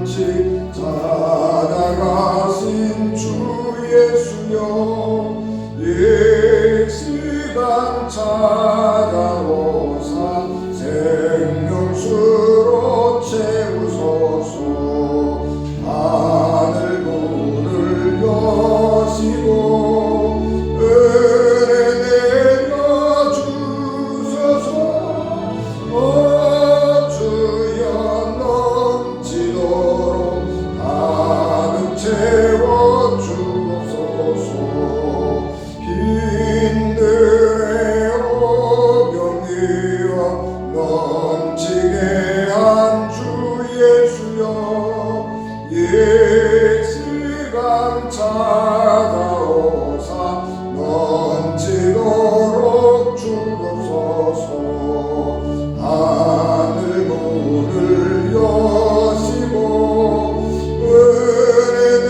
양식 찾아가신 주 예수여 이 시간 찾아오사 생명수로 채우소서. 하늘 문을 여시고 은혜 내려주소서. 주여 넘치도록 가득 채워 주옵소서. 빈들의 오병이여 넘치게 한 주 예수여 이 시간 찾아오사 넘치도록 주옵소서. 하늘 문을 여시고 은혜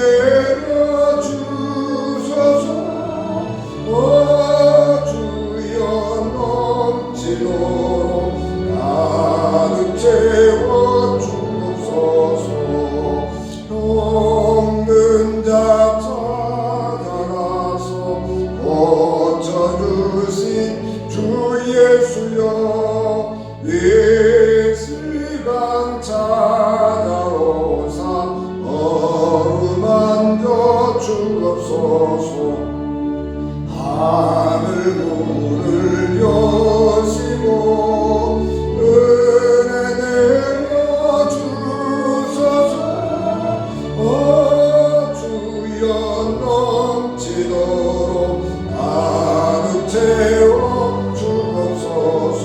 내려주소서. 주여 넘치도록 가득 채워 주옵소서. 없는 자 찾아가서 고쳐주신 주 예수여 이 시간 찾아오사 어루만져 주옵소서. 하늘 문을 여시고 은혜 내려주소서. 주여 넘치도록 가득 채워 주옵소서.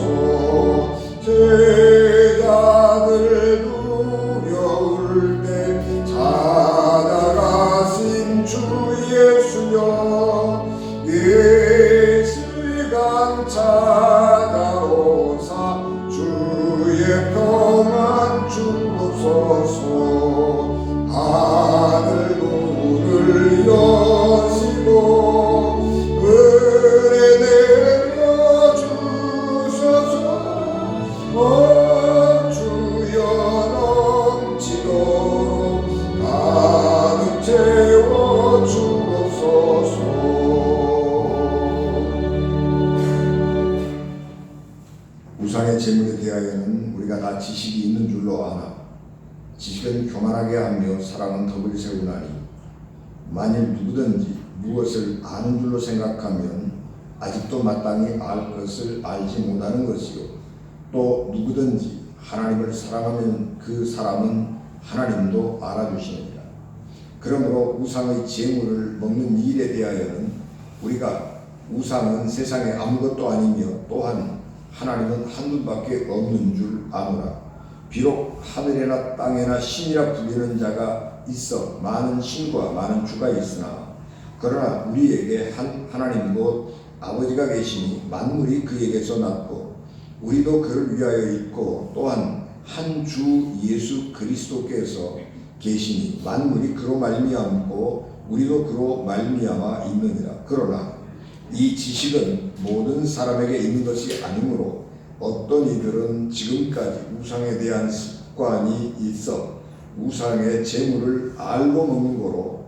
제자들 두려울 때 찾아가신 주 예수여 이 시간 찾아오사 주의 평안 주옵소서. 하늘 문을 여시고 은혜 내려주소서. 주여 넘치도록 가득 채워 주옵소서. 우상의 재물에 대하여는 우리가 다 지식이 있는 줄로 아나 지식은 교만하게 하며 사랑은 덕을 세우나니 만일 누구든지 무엇을 아는 줄로 생각하면 아직도 마땅히 알 것을 알지 못하는 것이요 또 누구든지 하나님을 사랑하면 그 사람은 하나님도 알아주시느니라. 그러므로 우상의 재물을 먹는 일에 대하여는 우리가 우상은 세상에 아무것도 아니며 또한 하나님은 한 분밖에 없는 줄 아노라. 비록 하늘에나 땅에나 신이라 불리는 자가 있어 많은 신과 많은 주가 있으나 그러나 우리에게 한 하나님 곧 아버지가 계시니 만물이 그에게서 났고 우리도 그를 위하여 있고 또한 한 주 예수 그리스도께서 계시니 만물이 그로 말미암고 우리도 그로 말미암아 있느니라. 그러나 이 지식은 모든 사람에게 있는 것이 아니므로 어떤 이들은 지금까지 우상에 대한 습관이 있어 우상의 재물을 알고 먹는 거로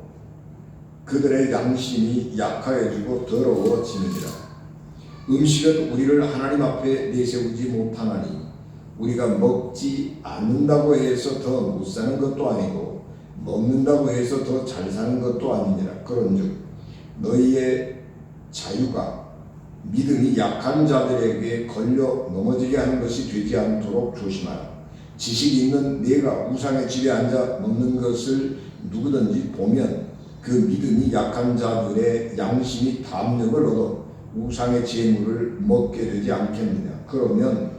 그들의 양심이 약하여지고 더러워지느니라. 음식은 우리를 하나님 앞에 내세우지 못하나니 우리가 먹지 않는다고 해서 더 못 사는 것도 아니고 먹는다고 해서 더 잘 사는 것도 아니니라. 그런즉 너희의 자유가 믿음이 약한 자들에게 걸려 넘어지게 하는 것이 되지 않도록 조심하라. 지식이 있는 네가 우상의 집에 앉아 먹는 것을 누구든지 보면 그 믿음이 약한 자들의 양심이 담력을 얻어 우상의 재물을 먹게 되지 않겠느냐. 그러면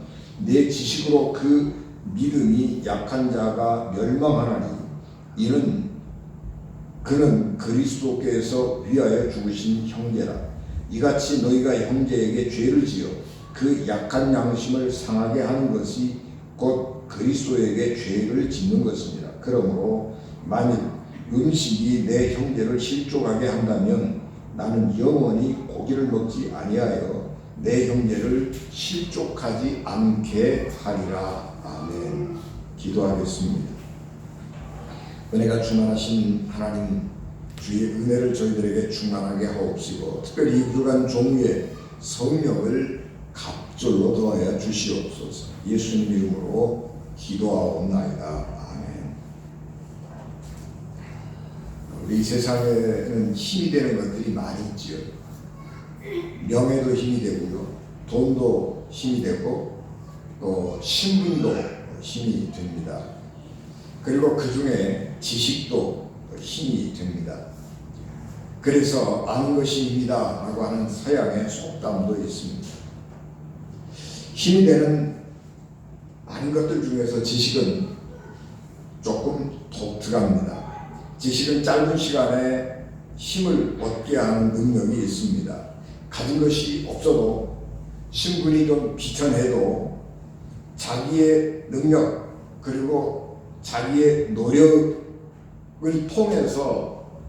내 지식으로 그 믿음이 약한 자가 멸망하나니 이는 그는 그리스도께서 위하여 죽으신 형제라. 이같이 너희가 형제에게 죄를 지어 그 약한 양심을 상하게 하는 것이 곧 그리스도에게 죄를 짓는 것입니다. 그러므로 만일 음식이 내 형제를 실족하게 한다면 나는 영원히 고기를 먹지 아니하여 내 형제를 실족하지 않게 하리라. 아멘. 기도하겠습니다. 은혜가 충만하신 하나님, 주의 은혜를 저희들에게 충만하게 하옵시고 특별히 이 부족한 종류의 성령을 갑절로 더하여 주시옵소서. 예수님 이름으로 기도하옵나이다. 아멘. 우리 세상에는 힘이 되는 것들이 많이 있지요. 명예도 힘이 되고요, 돈도 힘이 되고, 또 신분도 힘이 됩니다. 그리고 그 중에 지식도 힘이 됩니다. 그래서 아는 것이 힘이다 라고 하는 서양의 속담도 있습니다. 힘이 되는 많은 것들 중에서 지식은 조금 독특합니다. 지식은 짧은 시간에 힘을 얻게 하는 능력이 있습니다. 가진 것이 없어도, 신분이 좀 비천해도 자기의 능력 그리고 자기의 노력을 통해서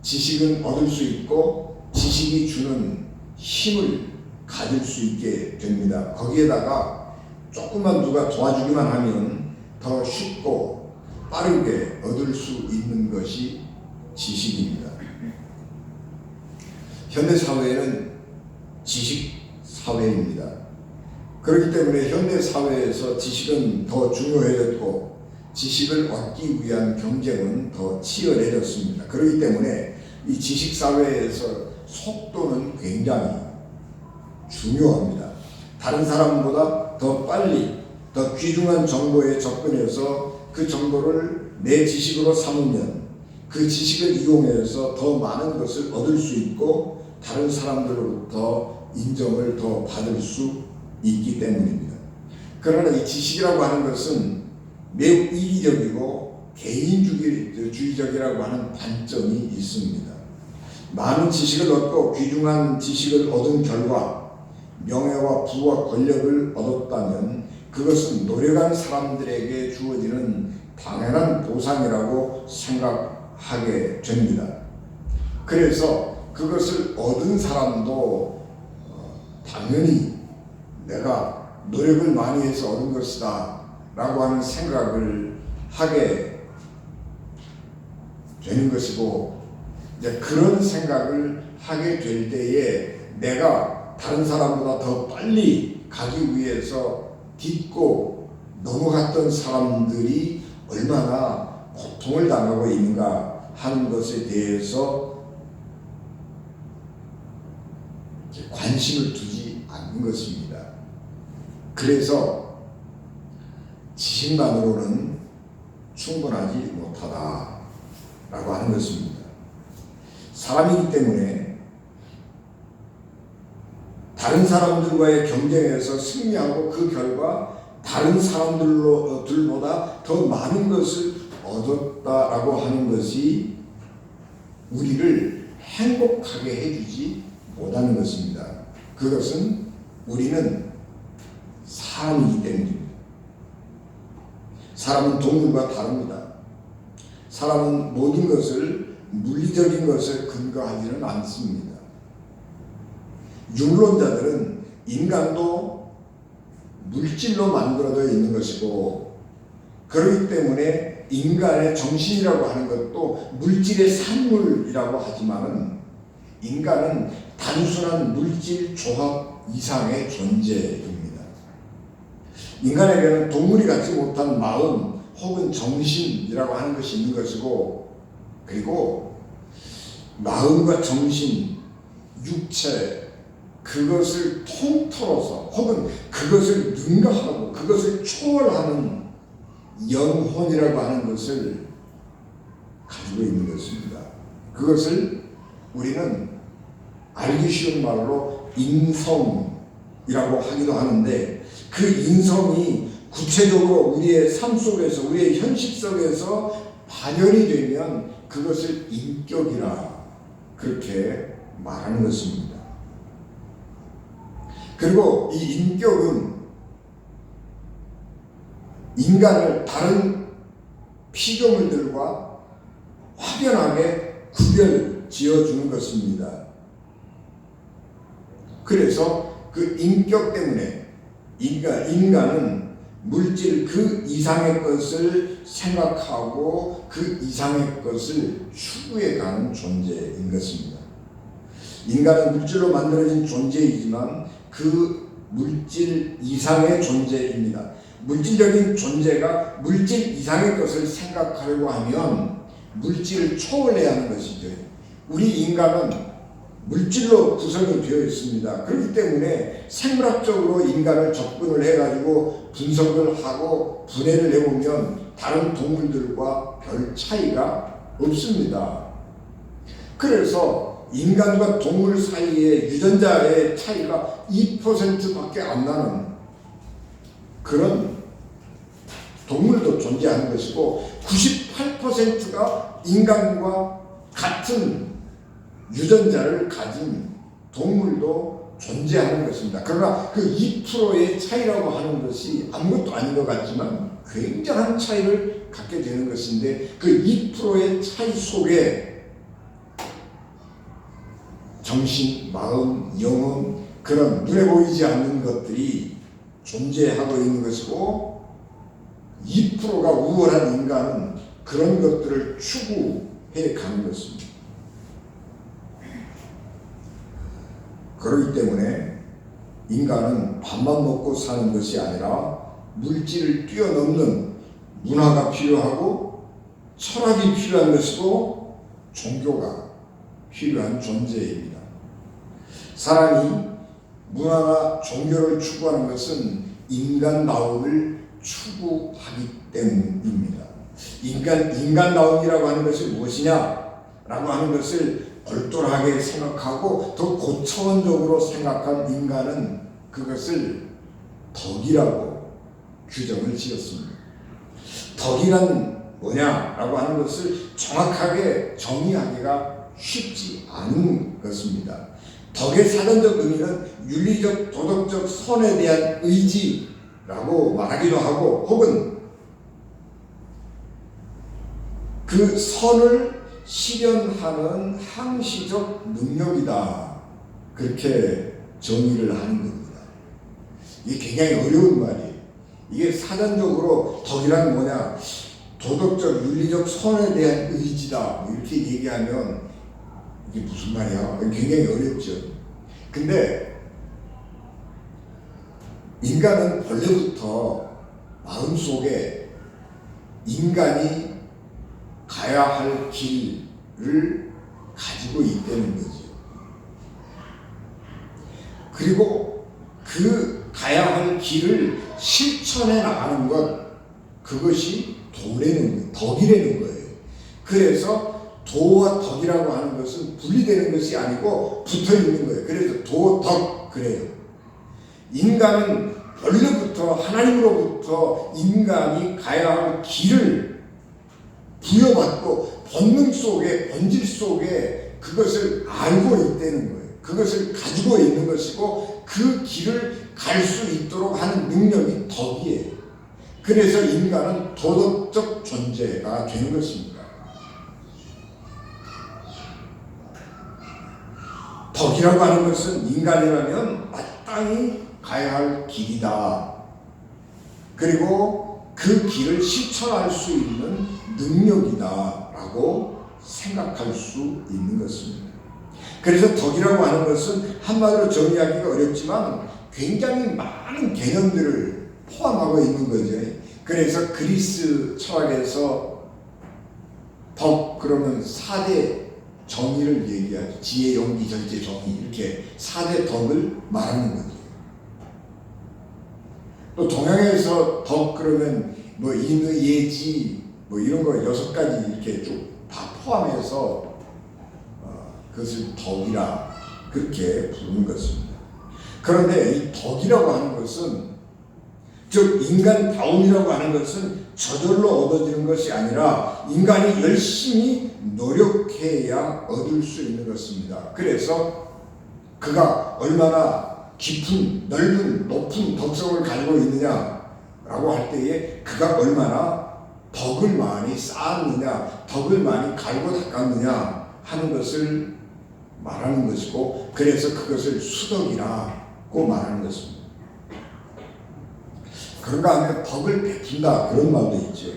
지식은 얻을 수 있고 지식이 주는 힘을 가질 수 있게 됩니다. 거기에다가 조금만 누가 도와주기만 하면 더 쉽고 빠르게 얻을 수 있는 것이 지식입니다. 현대 사회는 지식 사회입니다. 그렇기 때문에 현대 사회에서 지식은 더 중요해졌고 지식을 얻기 위한 경쟁은 더 치열해졌습니다. 그렇기 때문에 이 지식 사회에서 속도는 굉장히 중요합니다. 다른 사람보다 더 빨리, 더 귀중한 정보에 접근해서 그 정보를 내 지식으로 삼으면 그 지식을 이용해서 더 많은 것을 얻을 수 있고 다른 사람들로부터 인정을 더 받을 수 있기 때문입니다. 그러나 이 지식이라고 하는 것은 매우 이기적이고 개인주의적이라고 하는 단점이 있습니다. 많은 지식을 얻고 귀중한 지식을 얻은 결과 명예와 부와 권력을 얻었다면 그것은 노력한 사람들에게 주어지는 당연한 보상이라고 생각하게 됩니다. 그래서 그것을 얻은 사람도 당연히 내가 노력을 많이 해서 얻은 것이다 라고 하는 생각을 하게 되는 것이고, 이제 그런 생각을 하게 될 때에 내가 다른 사람보다 더 빨리 가기 위해서 딛고 넘어갔던 사람들이 얼마나 고통을 당하고 있는가 하는 것에 대해서 관심을 두지 않는 것입니다. 그래서 지식만으로는 충분하지 못하다라고 하는 것입니다. 사람이기 때문에 다른 사람들과의 경쟁에서 승리하고 그 결과 다른 사람들보다 더 많은 것을 얻었다라고 하는 것이 우리를 행복하게 해주지 못하는 것입니다. 그것은 우리는 사람이기 때문입니다. 사람은 동물과 다릅니다. 사람은 모든 것을 물리적인 것에 근거하지는 않습니다. 율론자들은 인간도 물질로 만들어져 있는 것이고, 그렇기 때문에 인간의 정신이라고 하는 것도 물질의 산물이라고 하지만은 인간은 단순한 물질 조합 이상의 존재입니다. 인간에게는 동물이 갖지 못한 마음 혹은 정신이라고 하는 것이 있는 것이고, 그리고 마음과 정신, 육체, 그것을 통틀어서 혹은 그것을 능가하고 그것을 초월하는 영혼이라고 하는 것을 가지고 있는 것입니다. 그것을 우리는 알기 쉬운 말로 인성이라고 하기도 하는데, 그 인성이 구체적으로 우리의 삶 속에서, 우리의 현실 속에서 발현이 되면 그것을 인격이라 그렇게 말하는 것입니다. 그리고 이 인격은 인간을 다른 피조물들과 확연하게 구별 지어주는 것입니다. 그래서 그 인격 때문에 인간은 물질 그 이상의 것을 생각하고 그 이상의 것을 추구해가는 존재인 것입니다. 인간은 물질로 만들어진 존재이지만 그 물질 이상의 존재입니다. 물질적인 존재가 물질 이상의 것을 생각하려고 하면 물질을 초월해야 하는 것이죠. 우리 인간은 물질로 구성이 되어 있습니다. 그렇기 때문에 생물학적으로 인간을 접근을 해가지고 분석을 하고 분해를 해보면 다른 동물들과 별 차이가 없습니다. 그래서 인간과 동물 사이의 유전자의 차이가 2%밖에 안 나는 그런 동물도 존재하는 것이고 98%가 인간과 같은 유전자를 가진 동물도 존재하는 것입니다. 그러나 그 2%의 차이라고 하는 것이 아무것도 아닌 것 같지만 굉장한 차이를 갖게 되는 것인데 그 2%의 차이 속에 정신, 마음, 영혼 그런 눈에 보이지 않는 것들이 존재하고 있는 것이고 2%가 우월한 인간은 그런 것들을 추구해 가는 것입니다. 그렇기 때문에 인간은 밥만 먹고 사는 것이 아니라 물질을 뛰어넘는 문화가 필요하고 철학이 필요한 것이고 종교가 필요한 존재입니다. 사람이 문화나 종교를 추구하는 것은 인간다움을 추구하기 때문입니다. 인간다움이라고 하는 것이 무엇이냐라고 하는 것을 얼똘하게 생각하고 더 고차원적으로 생각한 인간은 그것을 덕이라고 규정을 지었습니다. 덕이란 뭐냐라고 하는 것을 정확하게 정의하기가 쉽지 않은 것입니다. 덕의 사전적 의미는 윤리적, 도덕적 선에 대한 의지라고 말하기도 하고 혹은 그 선을 실현하는 항시적 능력이다. 그렇게 정의를 하는 겁니다. 이게 굉장히 어려운 말이에요. 이게 사전적으로 덕이란 뭐냐? 도덕적, 윤리적 선에 대한 의지다. 이렇게 얘기하면 이게 무슨 말이야? 굉장히 어렵죠. 근데 인간은 원래부터 마음속에 인간이 가야 할 길을 가지고 있다는 거죠. 그리고 그 가야 할 길을 실천해 나가는 것, 그것이 덕이라는 거예요. 그래서 도와 덕이라고 하는 것은 분리되는 것이 아니고 붙어 있는 거예요. 그래서 도, 덕 그래요. 인간은 원래부터 하나님으로부터 인간이 가야 할 길을 부여받고 본능 속에, 본질 속에 그것을 알고 있다는 거예요. 그것을 가지고 있는 것이고 그 길을 갈 수 있도록 하는 능력이 덕이에요. 그래서 인간은 도덕적 존재가 되는 것입니다. 덕이라고 하는 것은 인간이라면 마땅히 가야 할 길이다. 그리고 그 길을 실천할 수 있는 능력이다 라고 생각할 수 있는 것입니다. 그래서 덕이라고 하는 것은 한마디로 정의하기가 어렵지만 굉장히 많은 개념들을 포함하고 있는 거죠. 그래서 그리스 철학에서 덕 그러면 4대 정의를 얘기하죠. 지혜, 용기, 절제, 정의 이렇게 4대 덕을 말하는 거죠. 또 동양에서 덕 그러면 뭐 인의, 예지 뭐 이런 거 6가지 이렇게 쭉 다 포함해서 그것을 덕이라 그렇게 부르는 것입니다. 그런데 이 덕이라고 하는 것은 즉 인간다움이라고 하는 것은 저절로 얻어지는 것이 아니라 인간이 열심히 노력해야 얻을 수 있는 것입니다. 그래서 그가 얼마나 깊은 넓은 높은 덕성을 가지고 있느냐라고 할 때에 그가 얼마나 덕을 많이 쌓았느냐 덕을 많이 갈고 닦았느냐 하는 것을 말하는 것이고 그래서 그것을 수덕이라고 말하는 것입니다. 그런가 하면 덕을 베푼다 그런 말도 있죠.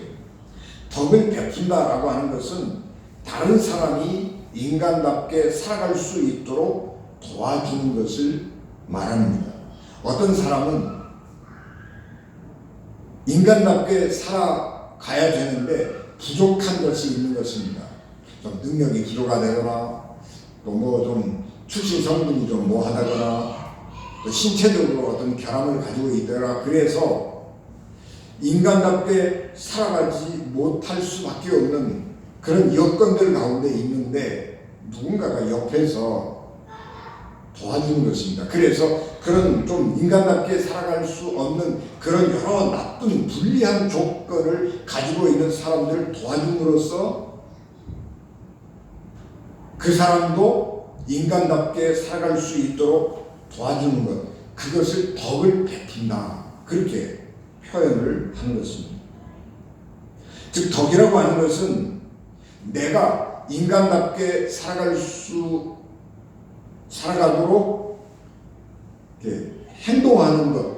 덕을 베푼다라고 하는 것은 다른 사람이 인간답게 살아갈 수 있도록 도와주는 것을 말합니다. 어떤 사람은 인간답게 살아가야 되는데 부족한 것이 있는 것입니다. 좀 능력이 기로가 되거나 또 뭐 좀 출신 성분이 좀 뭐하다거나 또 신체적으로 어떤 결함을 가지고 있더라. 그래서 인간답게 살아가지 못할 수밖에 없는 그런 여건들 가운데 있는데 누군가가 옆에서 도와주는 것입니다. 그래서 그런 좀 인간답게 살아갈 수 없는 그런 여러 나쁜 불리한 조건을 가지고 있는 사람들을 도와줌으로써 그 사람도 인간답게 살아갈 수 있도록 도와주는 것, 그것을 덕을 베푼다 그렇게 표현을 하는 것입니다. 즉 덕이라고 하는 것은 내가 인간답게 살아가도록 행동하는 것,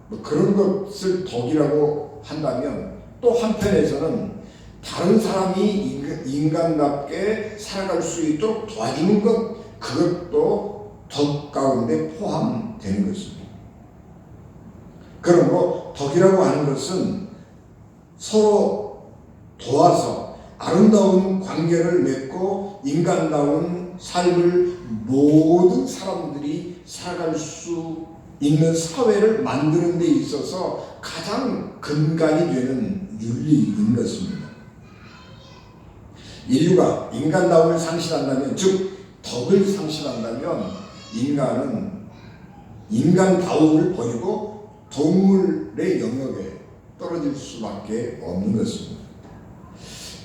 뭐 그런 것을 덕이라고 한다면 또 한편에서는 다른 사람이 인간답게 살아갈 수 있도록 도와주는 것, 그것도 덕 가운데 포함되는 것입니다. 그러므로 덕이라고 하는 것은 서로 도와서 아름다운 관계를 맺고 인간다운 삶을 모든 사람들이 살아갈 수 있는 사회를 만드는 데 있어서 가장 근간이 되는 윤리인 것입니다. 인류가 인간다움을 상실한다면, 즉 덕을 상실한다면 인간은 인간다움을 버리고 동물의 영역에 떨어질 수밖에 없는 것입니다.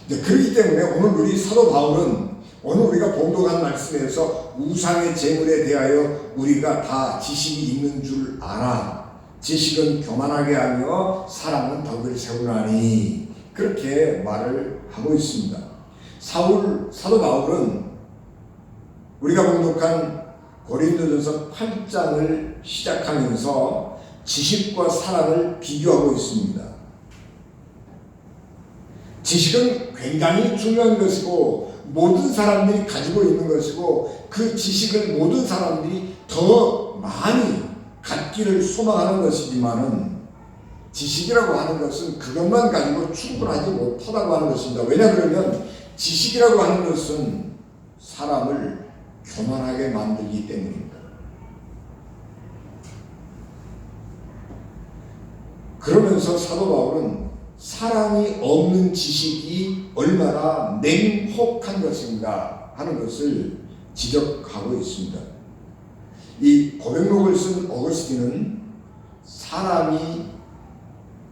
그렇기 때문에 오늘 우리 사도 바울은 오늘 우리가 봉독한 말씀에서 우상의 재물에 대하여 우리가 다 지식이 있는 줄 알아. 지식은 교만하게 하며 사랑은 덕을 세우나니 그렇게 말을 하고 있습니다. 사도 바울은 우리가 봉독한 고린도전서 8장을 시작하면서 지식과 사랑을 비교하고 있습니다. 지식은 굉장히 중요한 것이고 모든 사람들이 가지고 있는 것이고 그 지식을 모든 사람들이 더 많이 갖기를 소망하는 것이지만은 지식이라고 하는 것은 그것만 가지고 충분하지 못하다고 하는 것입니다. 왜냐 그러면 지식이라고 하는 것은 사람을 교만하게 만들기 때문입니다. 그러면서 사도 바울은 사랑이 없는 지식이 얼마나 냉혹한 것인가 하는 것을 지적하고 있습니다. 이 고백록을 쓴 어거스틴은 사람이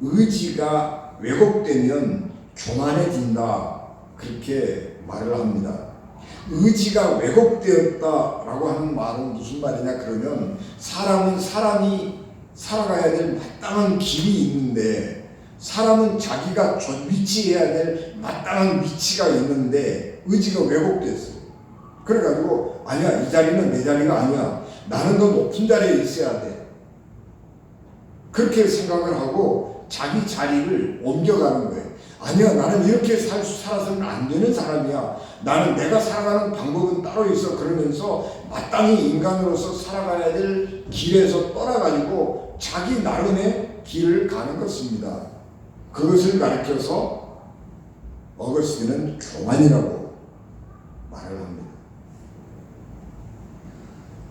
의지가 왜곡되면 교만해진다 그렇게 말을 합니다. 의지가 왜곡되었다라고 하는 말은 무슨 말이냐 그러면 사람은 사람이 살아가야 될 마땅한 길이 있는데 사람은 자기가 위치해야 될 마땅한 위치가 있는데 의지가 왜곡됐어요. 그래가지고 아니야 이 자리는 내 자리가 아니야. 나는 더 높은 자리에 있어야 돼. 그렇게 생각을 하고 자기 자리를 옮겨가는 거예요. 아니야 나는 이렇게 살아서는 안 되는 사람이야. 나는 내가 살아가는 방법은 따로 있어. 그러면서 마땅히 인간으로서 살아가야 될 길에서 떠나가지고 자기 나름의 길을 가는 것입니다. 그것을 가리켜서 어거스틴은 교만이라고 말을 합니다.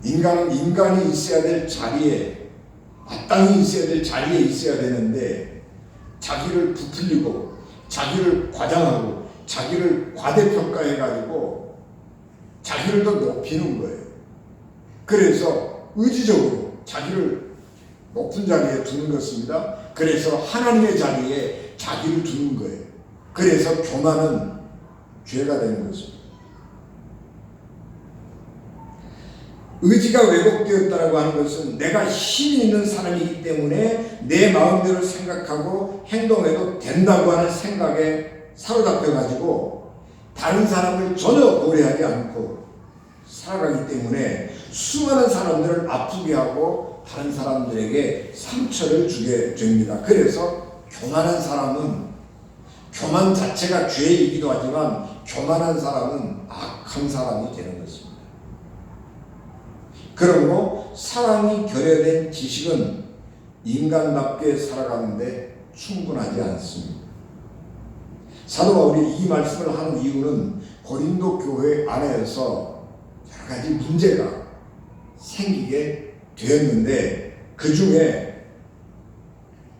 인간은 인간이 있어야 될 자리에 마땅히 있어야 될 자리에 있어야 되는데 자기를 부풀리고 자기를 과장하고 자기를 과대평가해가지고 자기를 더 높이는 거예요. 그래서 의지적으로 자기를 높은 자리에 두는 것입니다. 그래서 하나님의 자리에 자기를 두는 거예요. 그래서 교만은 죄가 되는 것입니다. 의지가 왜곡되었다고 하는 것은 내가 힘이 있는 사람이기 때문에 내 마음대로 생각하고 행동해도 된다고 하는 생각에 사로잡혀가지고 다른 사람을 전혀 고려하지 않고 살아가기 때문에 수많은 사람들을 아프게 하고 다른 사람들에게 상처를 주게 됩니다. 그래서 교만한 사람은, 교만 자체가 죄이기도 하지만 교만한 사람은 악한 사람이 되는 것입니다. 그러므로 사랑이 결여된 지식은 인간답게 살아가는데 충분하지 않습니다. 사도 바울이 이 말씀을 하는 이유는 고린도 교회 안에서 여러 가지 문제가 생기게 되었는데, 그 중에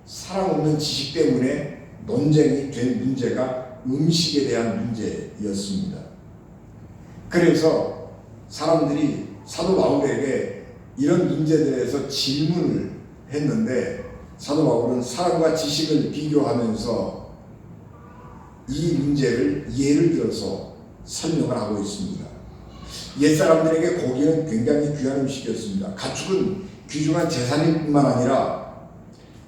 사랑 없는 지식 때문에 논쟁이 된 문제가 음식에 대한 문제였습니다. 그래서 사람들이 사도 바울에게 이런 문제에 대해서 질문을 했는데, 사도 바울은 사랑과 지식을 비교하면서 이 문제를 예를 들어서 설명을 하고 있습니다. 옛사람들에게 고기는 굉장히 귀한 음식이었습니다. 가축은 귀중한 재산일 뿐만 아니라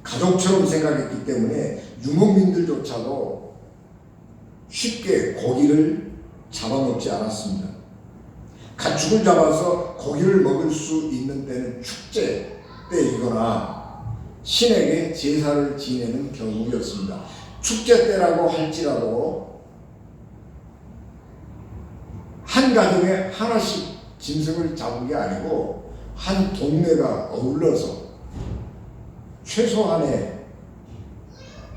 가족처럼 생각했기 때문에 유목민들조차도 쉽게 고기를 잡아먹지 않았습니다. 가축을 잡아서 고기를 먹을 수 있는 때는 축제 때이거나 신에게 제사를 지내는 경우였습니다. 축제 때라고 할지라도 한 가정에 하나씩 짐승을 잡은 게 아니고 한 동네가 어울러서 최소한의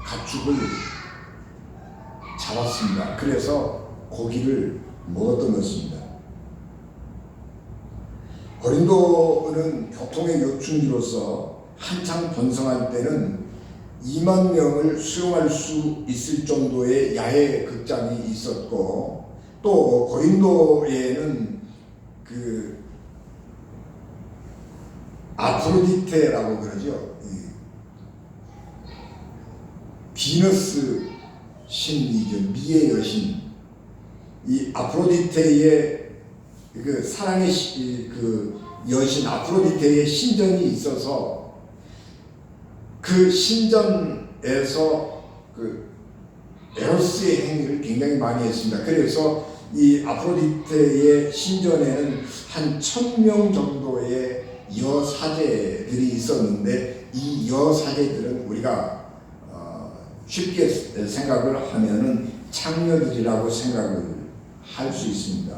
가축을 잡았습니다. 그래서 고기를 먹었던 것입니다. 고린도는 교통의 요충지로서 한창 번성할 때는 2만 명을 수용할 수 있을 정도의 야외 극장이 있었고, 또 고린도에는 그 아프로디테라고 그러죠. 비너스 신이죠. 미의 여신. 이 아프로디테의 그 사랑의 그 여신 아프로디테의 신전이 있어서 그 신전에서 그 에로스의 행위를 굉장히 많이 했습니다. 그래서 이 아프로디테의 신전에는 한 1000명 정도의 여사제들이 있었는데, 이 여사제들은 우리가 쉽게 생각을 하면은 창녀들이라고 생각을 할 수 있습니다.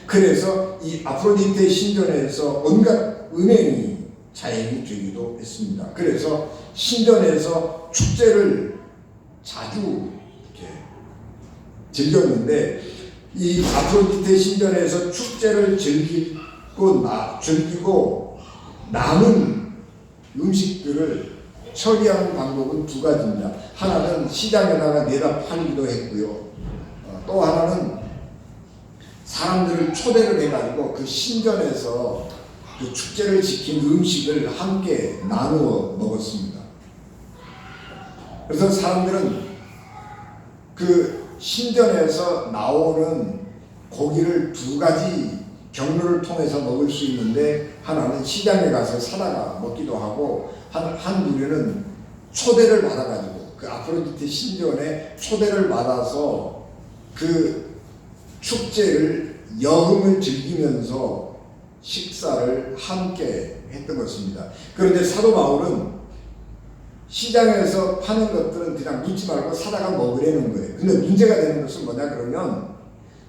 그래서 이 아프로디테 신전에서 온갖 은행이 자행이 되기도 했습니다. 그래서 신전에서 축제를 자주 이렇게 즐겼는데, 이 아프로디테 신전에서 축제를 즐기고 남은 음식들을 처리하는 방법은 두 가지입니다. 하나는 시장에다가 내다 팔기도 했고요. 또 하나는 사람들을 초대를 해가지고 그 신전에서 그 축제를 지킨 음식을 함께 나누어 먹었습니다. 그래서 사람들은 그 신전에서 나오는 고기를 두 가지 경로를 통해서 먹을 수 있는데, 하나는 시장에 가서 사다가 먹기도 하고, 한 부류는 초대를 받아가지고 그 아프로디테 신전에 초대를 받아서 그 축제를 여흥을 즐기면서 식사를 함께 했던 것입니다. 그런데 사도 바울은 시장에서 파는 것들은 그냥 묻지 말고 사다가 먹으려는 거예요. 근데 문제가 되는 것은 뭐냐 그러면,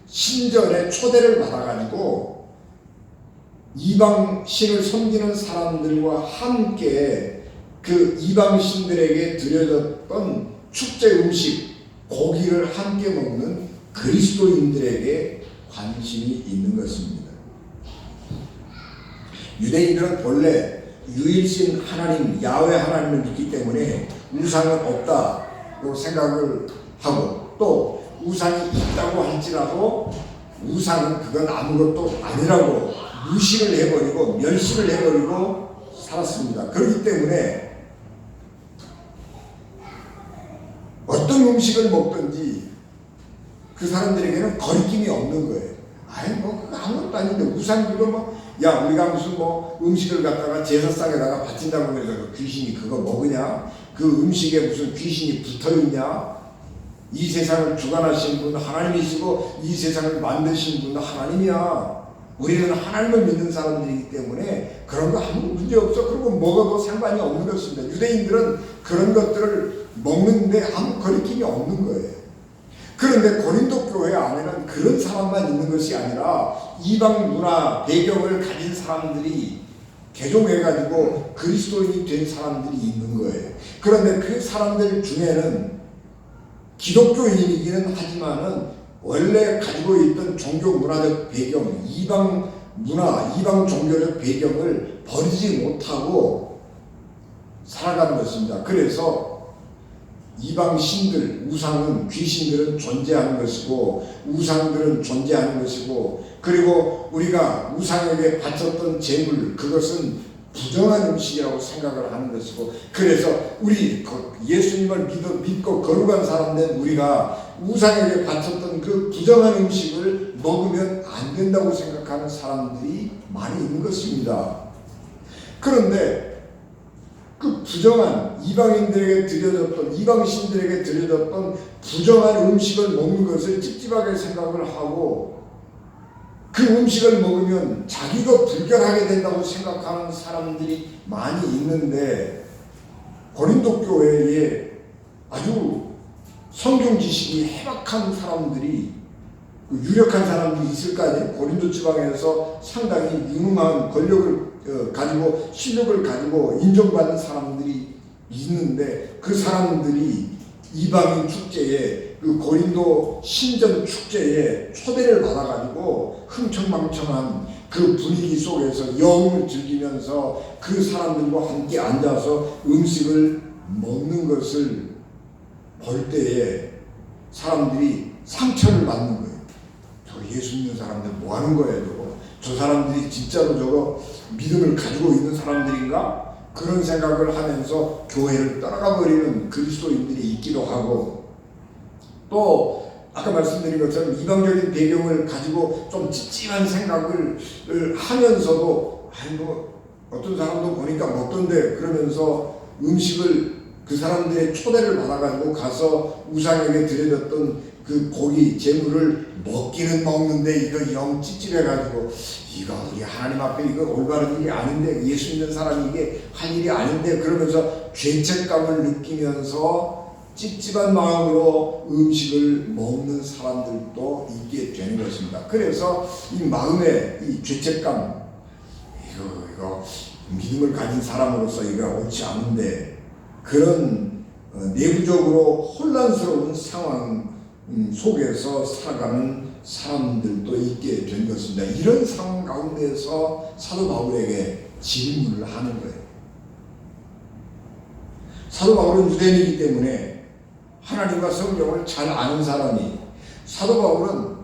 신전에 초대를 받아가지고 이방신을 섬기는 사람들과 함께 그 이방신들에게 드려졌던 축제 음식, 고기를 함께 먹는 그리스도인들에게 관심이 있는 것입니다. 유대인들은 본래 유일신 하나님 야훼 하나님을 믿기 때문에 우상은 없다고 생각을 하고, 또 우상이 있다고 할지라도 우상은 그건 아무것도 아니라고 무시를 해버리고 멸시를 해버리고 살았습니다. 그렇기 때문에 어떤 음식을 먹든지 그 사람들에게는 거리낌이 없는 거예요. 아이 뭐 그거 아무것도 아닌데 우상 그거 뭐, 야 우리가 무슨 뭐 음식을 갖다가 제사상에다가 바친다고 해서 그 귀신이 그거 먹으냐? 그 음식에 무슨 귀신이 붙어있냐? 이 세상을 주관하신 분 하나님이시고 이 세상을 만드신 분 하나님이야. 우리는 하나님을 믿는 사람들이기 때문에 그런 거 아무 문제 없어. 그리고 먹어도 상관이 없는 것입니다. 유대인들은 그런 것들을 먹는데 아무 거리낌이 없는 거예요. 그런데 고린도 교회 안에는 그런 사람만 있는 것이 아니라 이방 문화 배경을 가진 사람들이 개종해가지고 그리스도인이 된 사람들이 있는 거예요. 그런데 그 사람들 중에는 기독교인이기는 하지만은 원래 가지고 있던 종교 문화적 배경, 이방 문화, 이방 종교적 배경을 버리지 못하고 살아가는 것입니다. 그래서 이방 신들, 우상은, 귀신들은 존재하는 것이고 우상들은 존재하는 것이고, 그리고 우리가 우상에게 바쳤던 제물, 그것은 부정한 음식이라고 생각을 하는 것이고, 그래서 우리 예수님을 믿고 거룩한 사람 된 우리가 우상에게 바쳤던 그 부정한 음식을 먹으면 안 된다고 생각하는 사람들이 많이 있는 것입니다. 그런데 그 부정한 이방인들에게 드려졌던, 이방신들에게 드려졌던 부정한 음식을 먹는 것을 찝찝하게 생각을 하고, 그 음식을 먹으면 자기도 불결하게 된다고 생각하는 사람들이 많이 있는데, 고린도 교회에 아주 성경 지식이 해박한 사람들이, 유력한 사람들이 있을 거 아니에요. 고린도 지방에서 상당히 유능한 권력을 가지고 실력을 가지고 인정받는 사람들이 있는데, 그 사람들이 이방인 축제에, 그 고린도 신전 축제에 초대를 받아가지고 흥청망청한 그 분위기 속에서 영을 즐기면서 그 사람들과 함께 앉아서 음식을 먹는 것을 볼 때에 사람들이 상처를 받는 거예요. 저 예수 믿는 사람들 뭐 하는 거예요, 저거? 저 사람들이 진짜로 저거 믿음을 가지고 있는 사람들인가? 그런 생각을 하면서 교회를 떠나가 버리는 그리스도인들이 있기도 하고, 또 아까 말씀드린 것처럼 이방적인 배경을 가지고 좀 찝찝한 생각을 하면서도, 뭐 어떤 사람도 보니까 먹던데, 그러면서 음식을 그 사람들의 초대를 받아가지고 가서 우상에게 드려졌던 그 고기, 재물을 먹기는 먹는데 이거 영 찝찝해가지고, 이거 우리 하나님 앞에 이거 올바른 일이 아닌데, 예수 믿는 사람이 이게 할 일이 아닌데, 그러면서 죄책감을 느끼면서 찝찝한 마음으로 음식을 먹는 사람들도 있게 되는 것입니다. 그래서 이 마음의 이 죄책감, 이거 믿음을 가진 사람으로서 이거 옳지 않은데, 그런 내부적으로 혼란스러운 상황 속에서 살아가는 사람들도 있게 된 것입니다. 이런 상황 가운데서 사도 바울에게 질문을 하는 거예요. 사도 바울은 유대인이기 때문에 하나님과 성경을 잘 아는 사람이, 사도 바울은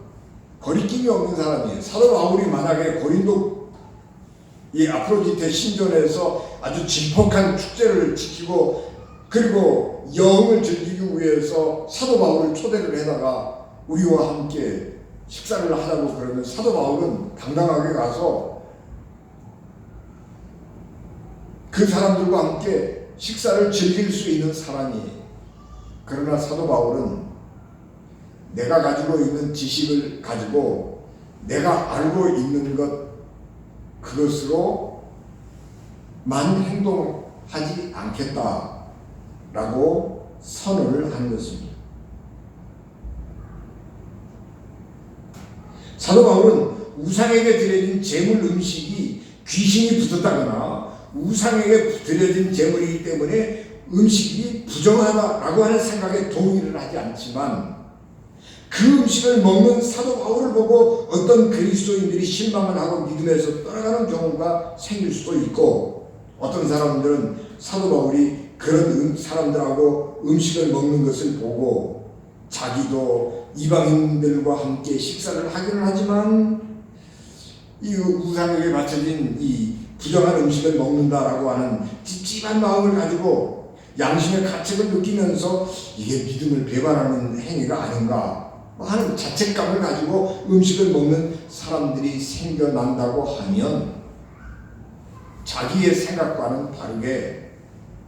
거리낌이 없는 사람이에요. 사도 바울이 만약에 고린도 이 아프로디테 신전에서 아주 질퍽한 축제를 지키고, 그리고 영을 즐기기 위해서 사도 바울을 초대를 해다가 우리와 함께 식사를 하자고 그러면 사도 바울은 당당하게 가서 그 사람들과 함께 식사를 즐길 수 있는 사람이에요. 그러나 사도 바울은 내가 가지고 있는 지식을 가지고 내가 알고 있는 것, 그것으로만 행동하지 않겠다라고 선언을 하는 것입니다. 사도 바울은 우상에게 드려진 제물 음식이 귀신이 붙었다거나 우상에게 드려진 제물이기 때문에 음식이 부정하다라고 하는 생각에 동의를 하지 않지만, 그 음식을 먹는 사도 바울을 보고 어떤 그리스도인들이 실망을 하고 믿음에서 떠나가는 경우가 생길 수도 있고, 어떤 사람들은 사도 바울이 그런 사람들하고 음식을 먹는 것을 보고 자기도 이방인들과 함께 식사를 하기는 하지만 이 우상에게 바쳐진 이 부정한 음식을 먹는다라고 하는 찝찝한 마음을 가지고 양심의 가책을 느끼면서 이게 믿음을 배반하는 행위가 아닌가 하는 자책감을 가지고 음식을 먹는 사람들이 생겨난다고 하면, 자기의 생각과는 다르게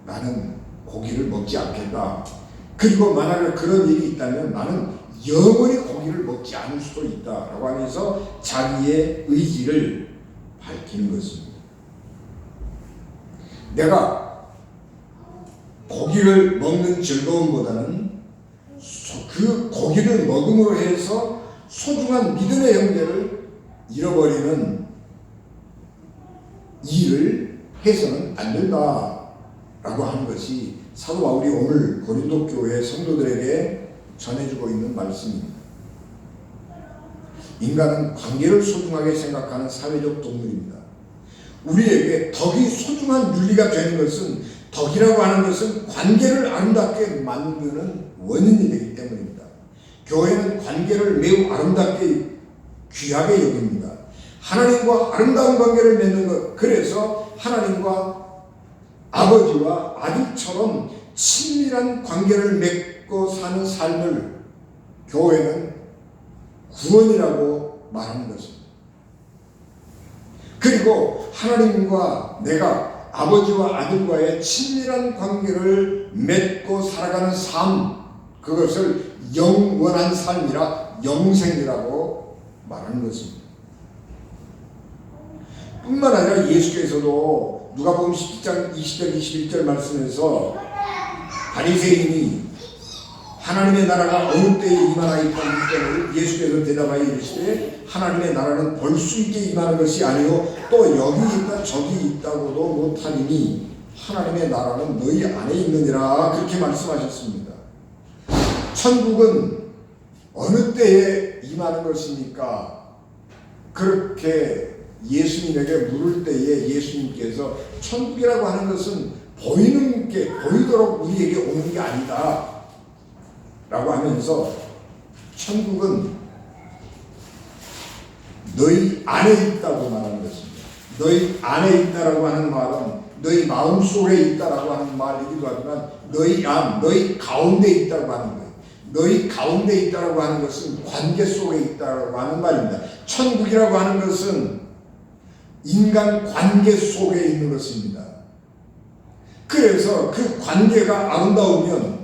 나는 고기를 먹지 않겠다, 그리고 만약에 그런 일이 있다면 나는 영원히 고기를 고기를 먹지 않을 수도 있다라고 하면서 자기의 의지를 밝히는 것입니다. 내가 고기를 먹는 즐거움보다는 그 고기를 먹음으로 해서 소중한 믿음의 형제를 잃어버리는 일을 해서는 안 된다라고 하는 것이 사도 바울이 오늘 고린도 교회 성도들에게 전해주고 있는 말씀입니다. 인간은 관계를 소중하게 생각하는 사회적 동물입니다. 우리에게 덕이 소중한 윤리가 되는 것은, 덕이라고 하는 것은 관계를 아름답게 만드는 원인이 되기 때문입니다. 교회는 관계를 매우 아름답게 귀하게 여깁니다. 하나님과 아름다운 관계를 맺는 것, 그래서 하나님과 아버지와 아들처럼 친밀한 관계를 맺고 사는 삶을 교회는 구원이라고 말하는 것입니다. 그리고 하나님과 내가 아버지와 아들과의 친밀한 관계를 맺고 살아가는 삶, 그것을 영원한 삶이라 영생이라고 말하는 것입니다. 뿐만 아니라 예수께서도 누가복음 17장 20절 21절 말씀에서 바리새인이 하나님의 나라가 어느 때에 임하나이까 묻더니 예수께서 대답하여 이르시되 하나님의 나라는 볼 수 있게 임하는 것이 아니요 또 여기 있다 저기 있다고도 못하리니 하나님의 나라는 너희 안에 있느니라, 그렇게 말씀하셨습니다. 천국은 어느 때에 임하는 것입니까? 그렇게 예수님에게 물을 때에 예수님께서 천국이라고 하는 것은 보이는 게 보이도록 우리에게 오는 게 아니다 라고 하면서 천국은 너희 안에 있다고 말하는 것입니다. 너희 안에 있다라고 하는 말은 너희 마음속에 있다라고 하는 말이기도 하지만 너희 안, 너희 가운데 있다고 하는 거예요. 너희 가운데 있다라고 하는 것은 관계 속에 있다라고 하는 말입니다. 천국이라고 하는 것은 인간 관계 속에 있는 것입니다. 그래서 그 관계가 아름다우면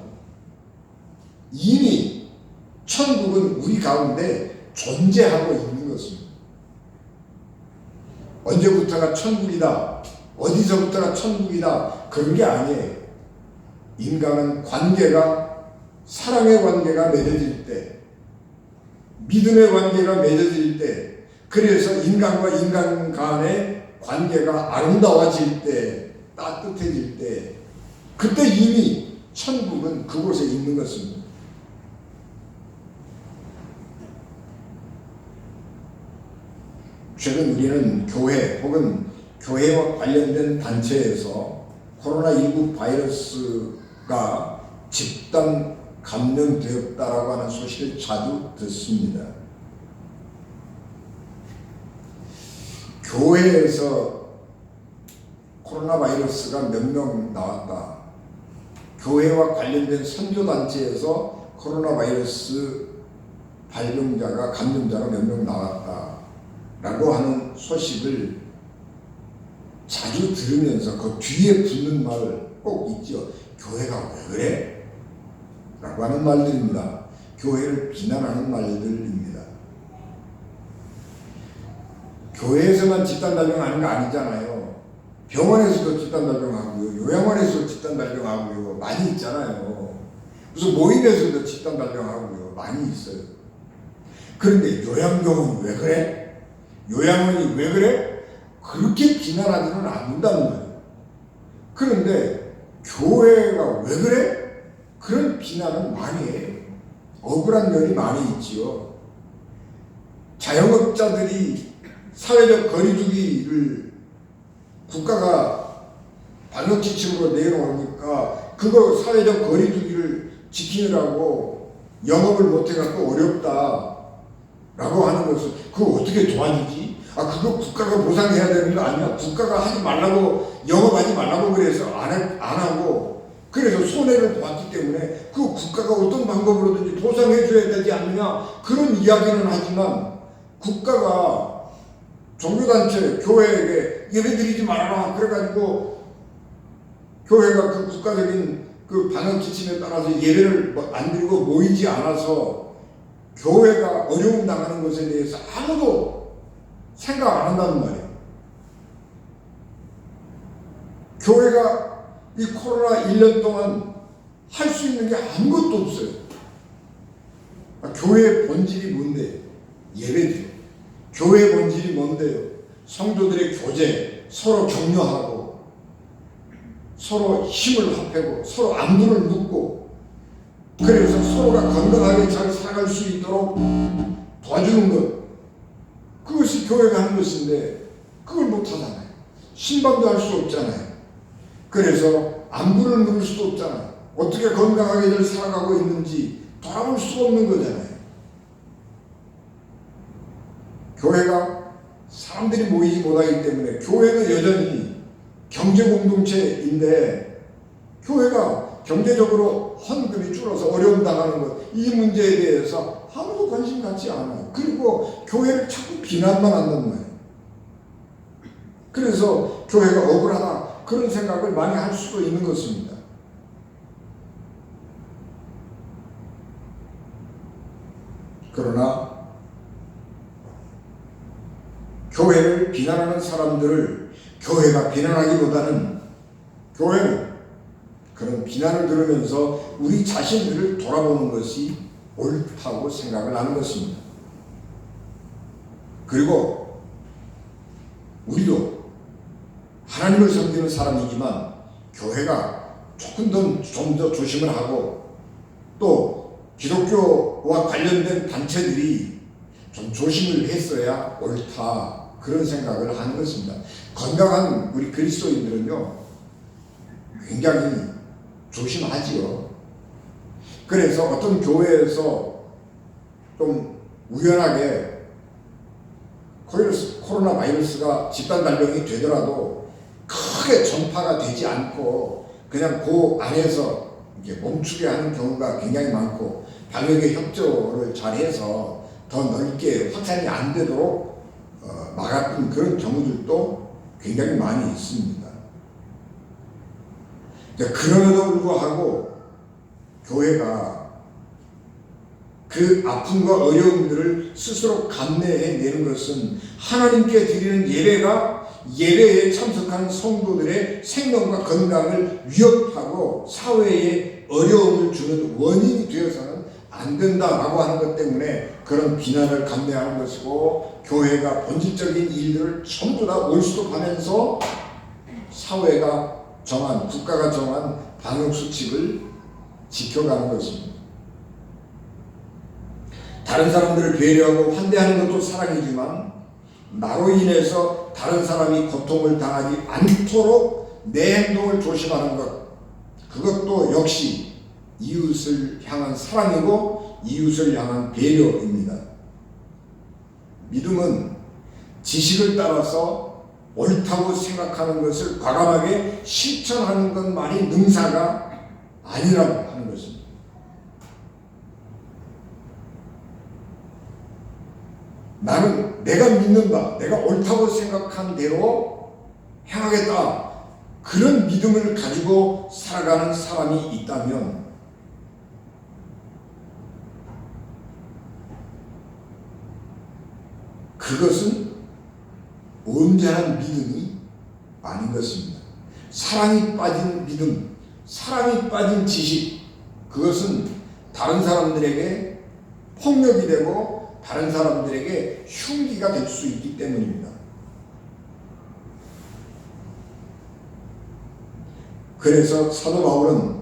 이미 천국은 우리 가운데 존재하고 있는 것입니다. 언제부터가 천국이다, 어디서부터가 천국이다, 그런 게 아니에요. 인간은 관계가, 사랑의 관계가 맺어질 때, 믿음의 관계가 맺어질 때, 그래서 인간과 인간 간의 관계가 아름다워질 때, 따뜻해질 때, 그때 이미 천국은 그곳에 있는 것입니다. 최근 우리는 교회 혹은 교회와 관련된 단체에서 코로나19 바이러스가 집단 감염되었다라고 하는 소식을 자주 듣습니다. 교회에서 코로나 바이러스가 몇 명 나왔다. 교회와 관련된 선교단체에서 코로나 바이러스 발병자가, 감염자가 몇 명 나왔다 라고 하는 소식을 자주 들으면서 그 뒤에 붙는 말 꼭 있죠. 교회가 왜 그래? 라고 하는 말들입니다. 교회를 비난하는 말들입니다. 교회에서만 집단 발병하는 거 아니잖아요. 병원에서도 집단 발병하고요, 요양원에서도 집단 발병하고요, 많이 있잖아요. 무슨 모임에서도 집단 발병하고요, 많이 있어요. 그런데 요양병원이 왜 그래? 요양원이 왜 그래? 그렇게 비난하지는 않는다는 거예요. 그런데 교회가 왜 그래? 그런 비난은 많이 해요. 억울한 면이 많이 있지요. 자영업자들이 사회적 거리두기를 국가가 방역지침으로 내놓으니까 그거 사회적 거리두기를 지키느라고 영업을 못해갖고 어렵다라고 하는 것을 그거 어떻게 도와주지? 그거 국가가 보상해야 되는 거 아니야? 국가가 하지 말라고, 영업하지 말라고 그래서 안 하고, 그래서 손해를 봤기 때문에 그 국가가 어떤 방법으로든지 보상해 줘야 되지 않느냐, 그런 이야기는 하지만 국가가 종교단체, 교회에게 예배 드리지 말아라 그래가지고 교회가 그 국가적인 그 방역 지침에 따라서 예배를 안 드리고 모이지 않아서 교회가 어려움 당하는 것에 대해서 아무도 생각 안 한다는 말이에요. 교회가 이 코로나 1년 동안 할 수 있는 게 아무것도 없어요. 교회의 본질이 뭔데? 예배죠. 교회의 본질이 뭔데요? 성도들의 교제, 서로 격려하고 서로 힘을 합하고 서로 안부를 묻고 그래서 서로가 건강하게 잘 살아갈 수 있도록 도와주는 것, 그것이 교회가 하는 것인데 그걸 못하잖아요. 신방도 할 수 없잖아요. 그래서 안부를 물을 수도 없잖아요. 어떻게 건강하게 잘 살아가고 있는지 돌아볼 수가 없는 거잖아요. 교회가 사람들이 모이지 못하기 때문에 교회는 여전히 경제 공동체인데 교회가 경제적으로 헌금이 줄어서 어려움 당하는 것, 이 문제에 대해서 아무도 관심 갖지 않아요. 그리고 교회를 자꾸 비난만 한단 말이에요. 그래서 교회가 억울하다 그런 생각을 많이 할 수도 있는 것입니다. 그러나 교회를 비난하는 사람들을 교회가 비난하기보다는 교회는 그런 비난을 들으면서 우리 자신들을 돌아보는 것이 옳다고 생각을 하는 것입니다. 그리고 우리도 하나님을 섬기는 사람이지만 교회가 조금 좀 더 조심을 하고 또 기독교와 관련된 단체들이 좀 조심을 했어야 옳다 그런 생각을 하는 것입니다. 건강한 우리 그리스도인들은요 굉장히 조심하지요. 그래서 어떤 교회에서 좀 우연하게 코로나 바이러스가 집단 발병이 되더라도 크게 전파가 되지 않고 그냥 그 안에서 이렇게 멈추게 하는 경우가 굉장히 많고 방역의 협조를 잘해서 더 넓게 확산이 안 되도록 막았던 그런 경우들도 굉장히 많이 있습니다. 그럼에도 불구하고 교회가 그 아픔과 어려움들을 스스로 감내해내는 것은 하나님께 드리는 예배에 참석하는 성도들의 생명과 건강을 위협하고 사회에 어려움을 주는 원인이 되어서는 안 된다라고 하는 것 때문에 그런 비난을 감내하는 것이고 교회가 본질적인 일들을 전부 다 몰수독하면서 사회가 정한, 국가가 정한 방역수칙을 지켜가는 것입니다. 다른 사람들을 배려하고 환대하는 것도 사랑이지만 나로 인해서 다른 사람이 고통을 당하지 않도록 내 행동을 조심하는 것, 그것도 역시 이웃을 향한 사랑이고 이웃을 향한 배려입니다. 믿음은 지식을 따라서 옳다고 생각하는 것을 과감하게 실천하는 것만이 능사가 아니라고 하는 것입니다. 나는 내가 믿는다, 내가 옳다고 생각한 대로 행하겠다, 그런 믿음을 가지고 살아가는 사람이 있다면 그것은 온전한 믿음이 아닌 것입니다. 사랑이 빠진 믿음, 사랑이 빠진 지식, 그것은 다른 사람들에게 폭력이 되고 다른 사람들에게 흉기가 될 수 있기 때문입니다. 그래서 사도 바울은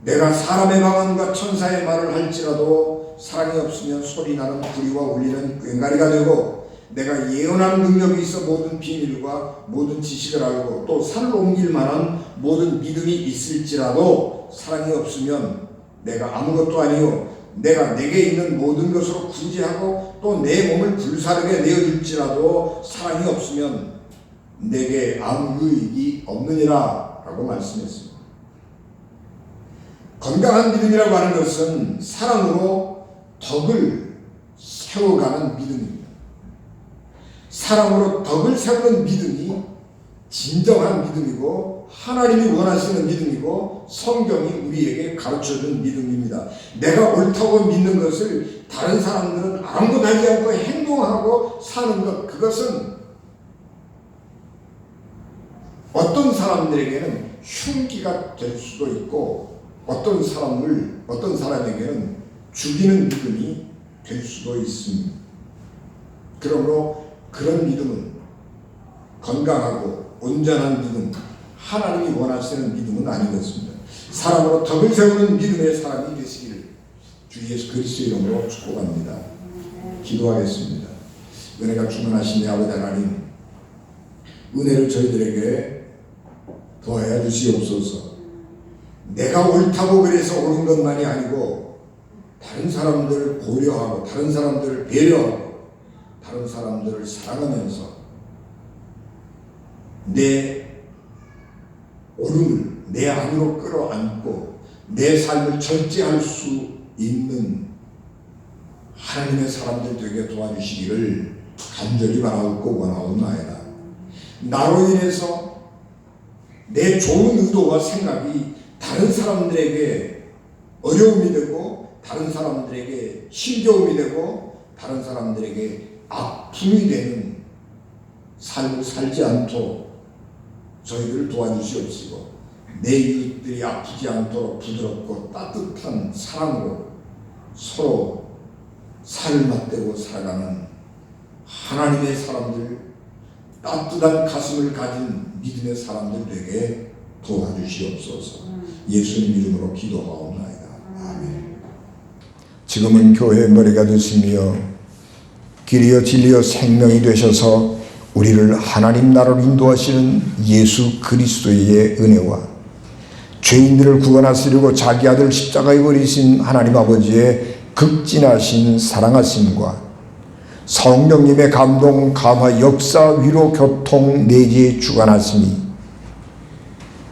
내가 사람의 방언과 천사의 말을 할지라도 사랑이 없으면 소리나는 구리와 울리는 꽹과리가 되고 내가 예언하는 능력이 있어 모든 비밀과 모든 지식을 알고 또 산을 옮길 만한 모든 믿음이 있을지라도 사랑이 없으면 내가 아무것도 아니요 내가 내게 있는 모든 것으로 구제하고 또 내 몸을 불사르게 내어줄지라도 사랑이 없으면 내게 아무 유익이 없느니라 라고 말씀했습니다. 건강한 믿음이라고 하는 것은 사랑으로 덕을 세워가는 믿음입니다. 사랑으로 덕을 세우는 믿음이 진정한 믿음이고 하나님이 원하시는 믿음이고 성경이 우리에게 가르쳐준 믿음입니다. 내가 옳다고 믿는 것을 다른 사람들은 아무것도 하지 않고 행동하고 사는 것, 그것은 어떤 사람들에게는 흉기가 될 수도 있고 어떤 사람에게는 죽이는 믿음이 될 수도 있습니다. 그러므로 그런 믿음은 건강하고 온전한 믿음, 하나님이 원하시는 믿음은 아니겠습니다. 사람으로 덕을 세우는 믿음의 사람이 되시기를 주 예수 그리스도의 이름으로 축복합니다. 기도하겠습니다. 은혜가 충만하신 내 아버지 하나님, 은혜를 저희들에게 더하여 주시옵소서. 내가 옳다고 그래서 옳은 것만이 아니고 다른 사람들을 고려하고 다른 사람들을 배려하고 다른 사람들을 사랑하면서 내 옳음을 내 안으로 끌어안고 내 삶을 절제할 수 있는 하나님의 사람들 되게 도와주시기를 간절히 바라옵고 원하옵나이다. 나로 인해서 내 좋은 의도와 생각이 다른 사람들에게 어려움이 되고 다른 사람들에게 힘겨움이 되고 다른 사람들에게 아픔이 되는 삶을 살지 않도록 저희들을 도와주시옵시고 내 이웃들이 아프지 않도록 부드럽고 따뜻한 사랑으로 서로 살을 맞대고 살아가는 하나님의 사람들, 따뜻한 가슴을 가진 믿음의 사람들 되게 도와주시옵소서. 예수님 이름으로 기도하옵나이다. 아멘. 지금은 교회의 머리가 되시며 길이요 진리요 생명이 되셔서 우리를 하나님 나라로 인도하시는 예수 그리스도의 은혜와 죄인들을 구원하시려고 자기 아들 십자가에 버리신 하나님 아버지의 극진하신 사랑하심과 성령님의 감동, 감화, 역사, 위로, 교통, 내지의 주관하심이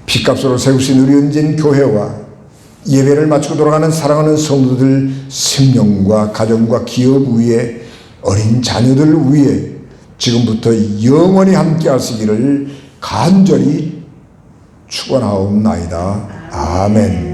핏값으로 세우신 우리 은진 교회와 예배를 마치고 돌아가는 사랑하는 성도들 생명과 가정과 기업 위에 어린 자녀들 위에 지금부터 영원히 함께 하시기를 간절히 축원하옵나이다. 아멘.